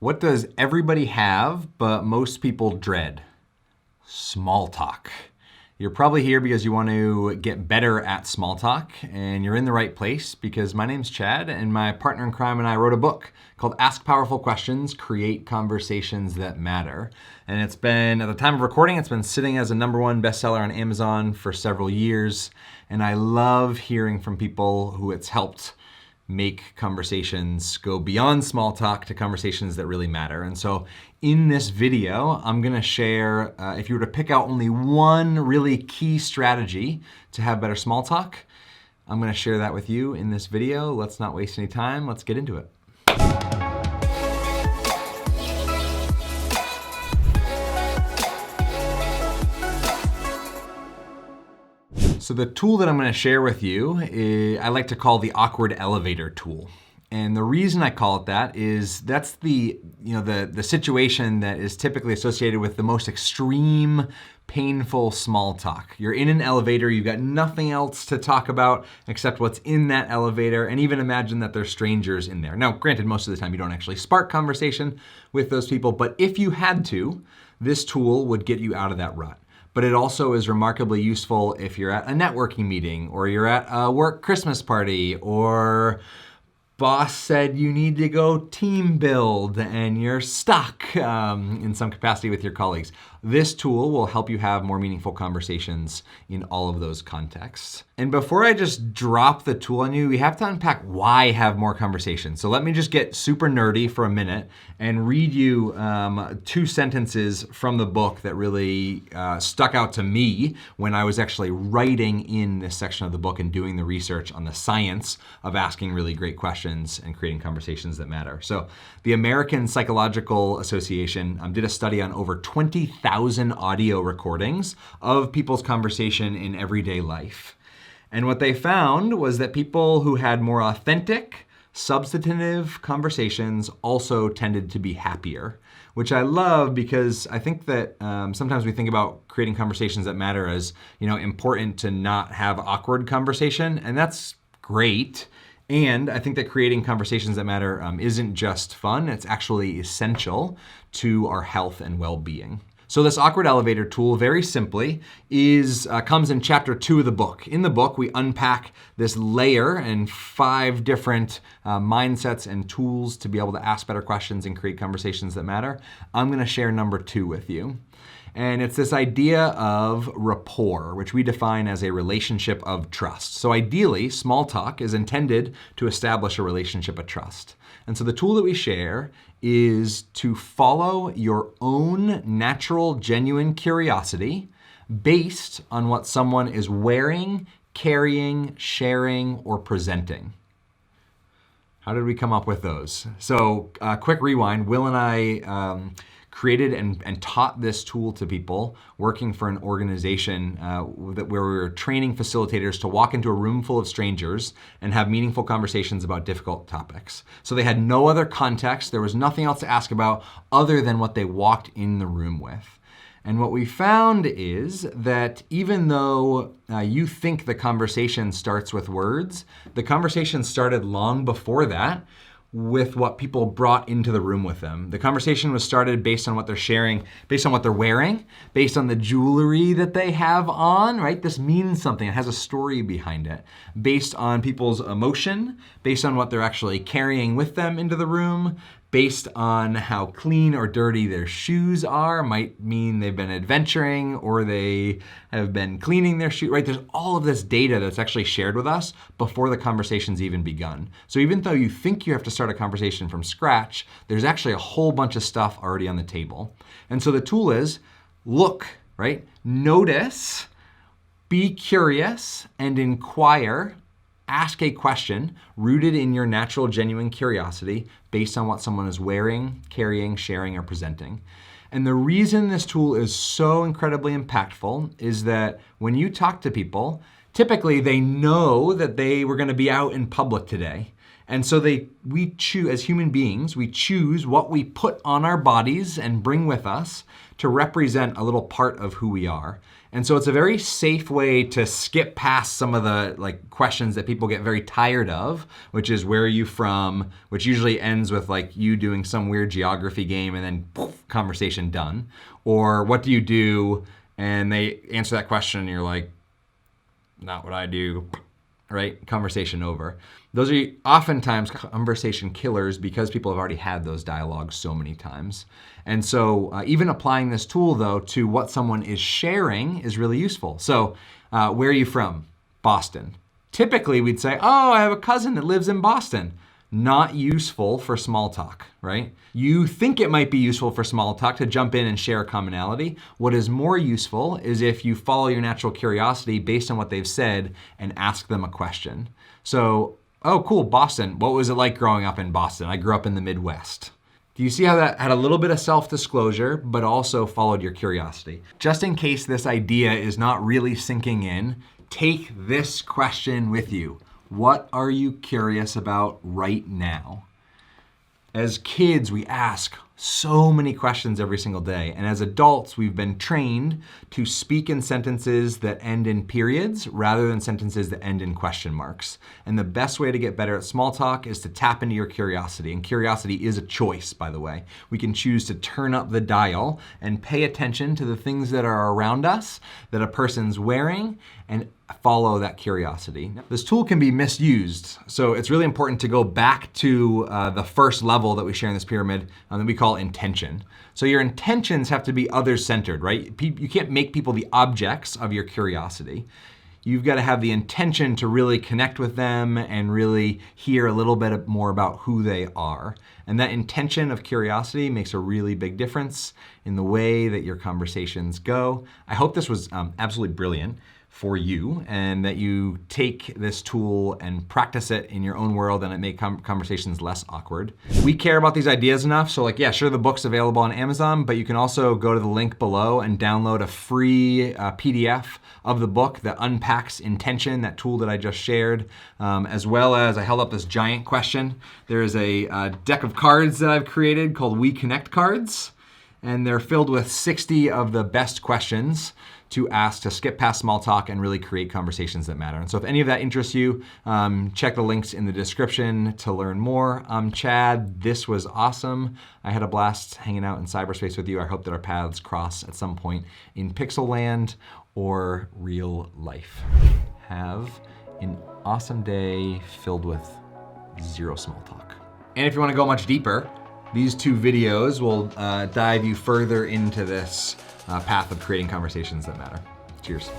What does everybody have, but most people dread? Small talk. You're probably here because you want to get better at small talk, and you're in the right place because my name's Chad, and my partner in crime and I wrote a book called Ask Powerful Questions, Create Conversations That Matter. And it's been, at the time of recording, it's been sitting as a #1 bestseller on Amazon for several years. And I love hearing from people who it's helped make conversations go beyond small talk to conversations that really matter. And so in this video, I'm gonna share, if you were to pick out only one really key strategy to have better small talk, I'm gonna share that with you in this video. Let's not waste any time, let's get into it. So the tool that I'm going to share with you, I like to call the awkward elevator tool. And the reason I call it that is that's the situation that is typically associated with the most extreme, painful small talk. You're in an elevator, you've got nothing else to talk about except what's in that elevator, and even imagine that there's strangers in there. Now, granted, most of the time you don't actually spark conversation with those people, but if you had to, this tool would get you out of that rut. But it also is remarkably useful if you're at a networking meeting, or you're at a work Christmas party, or boss said you need to go team build and you're stuck in some capacity with your colleagues. This tool will help you have more meaningful conversations in all of those contexts. And before I just drop the tool on you, we have to unpack why have more conversations. So let me just get super nerdy for a minute and read you 2 sentences from the book that really stuck out to me when I was actually writing in this section of the book and doing the research on the science of asking really great questions and creating conversations that matter. So the American Psychological Association did a study on over 20,000 audio recordings of people's conversation in everyday life. And what they found was that people who had more authentic, substantive conversations also tended to be happier, which I love because I think that sometimes we think about creating conversations that matter as, important to not have awkward conversation, and that's great. And I think that creating conversations that matter isn't just fun, it's actually essential to our health and well-being. So this awkward elevator tool, very simply, comes in chapter 2 of the book. In the book, we unpack this layer and 5 different mindsets and tools to be able to ask better questions and create conversations that matter. I'm gonna share number 2 with you. And it's this idea of rapport, which we define as a relationship of trust. So ideally, small talk is intended to establish a relationship of trust. And so the tool that we share is to follow your own natural, genuine curiosity based on what someone is wearing, carrying, sharing, or presenting. How did we come up with those? So quick rewind, Will and I created and taught this tool to people working for an organization where we were training facilitators to walk into a room full of strangers and have meaningful conversations about difficult topics. So they had no other context. There was nothing else to ask about other than what they walked in the room with. And what we found is that even though you think the conversation starts with words, the conversation started long before that with what people brought into the room with them. The conversation was started based on what they're sharing, based on what they're wearing, based on the jewelry that they have on, right? This means something, it has a story behind it. Based on people's emotion, based on what they're actually carrying with them into the room, based on how clean or dirty their shoes are, might mean they've been adventuring or they have been cleaning their shoes, right? There's all of this data that's actually shared with us before the conversation's even begun. So even though you think you have to start a conversation from scratch, there's actually a whole bunch of stuff already on the table. And so the tool is look, right? Notice, be curious, and inquire. Ask a question rooted in your natural, genuine curiosity based on what someone is wearing, carrying, sharing, or presenting. And the reason this tool is so incredibly impactful is that when you talk to people, typically they know that they were going to be out in public today. And so we choose, as human beings, we choose what we put on our bodies and bring with us to represent a little part of who we are. And so it's a very safe way to skip past some of the questions that people get very tired of, which is where are you from, which usually ends with you doing some weird geography game and then poof, conversation done. Or what do you do? And they answer that question and you're like, not what I do, right? Conversation over. Those are oftentimes conversation killers because people have already had those dialogues so many times. And so even applying this tool though to what someone is sharing is really useful. So where are you from? Boston. Typically we'd say, oh, I have a cousin that lives in Boston. Not useful for small talk, right? You think it might be useful for small talk to jump in and share a commonality. What is more useful is if you follow your natural curiosity based on what they've said and ask them a question. So, oh, cool, Boston. What was it like growing up in Boston? I grew up in the Midwest. Do you see how that had a little bit of self-disclosure, but also followed your curiosity? Just in case this idea is not really sinking in, take this question with you. What are you curious about right now? As kids, we ask so many questions every single day. And as adults, we've been trained to speak in sentences that end in periods rather than sentences that end in question marks. And the best way to get better at small talk is to tap into your curiosity. And curiosity is a choice, by the way. We can choose to turn up the dial and pay attention to the things that are around us, that a person's wearing, and follow that curiosity. This tool can be misused, so it's really important to go back to the first level that we share in this pyramid that we call intention. So your intentions have to be others-centered, right? You can't make people the objects of your curiosity. You've got to have the intention to really connect with them and really hear a little bit more about who they are. And that intention of curiosity makes a really big difference in the way that your conversations go. I hope this was absolutely brilliant for you and that you take this tool and practice it in your own world and it make conversations less awkward. We care about these ideas enough, so yeah, sure, the book's available on Amazon, but you can also go to the link below and download a free PDF of the book that unpacks intention, that tool that I just shared, as well as I held up this giant question. There is a deck of cards that I've created called We Connect cards, and they're filled with 60 of the best questions to ask to skip past small talk and really create conversations that matter. And so if any of that interests you, check the links in the description to learn more. I'm Chad. This was awesome. I had a blast hanging out in cyberspace with you. I hope that our paths cross at some point in Pixel Land or real life. Have an awesome day filled with zero small talk. And if you want to go much deeper, these 2 videos will dive you further into this path of creating conversations that matter. Cheers.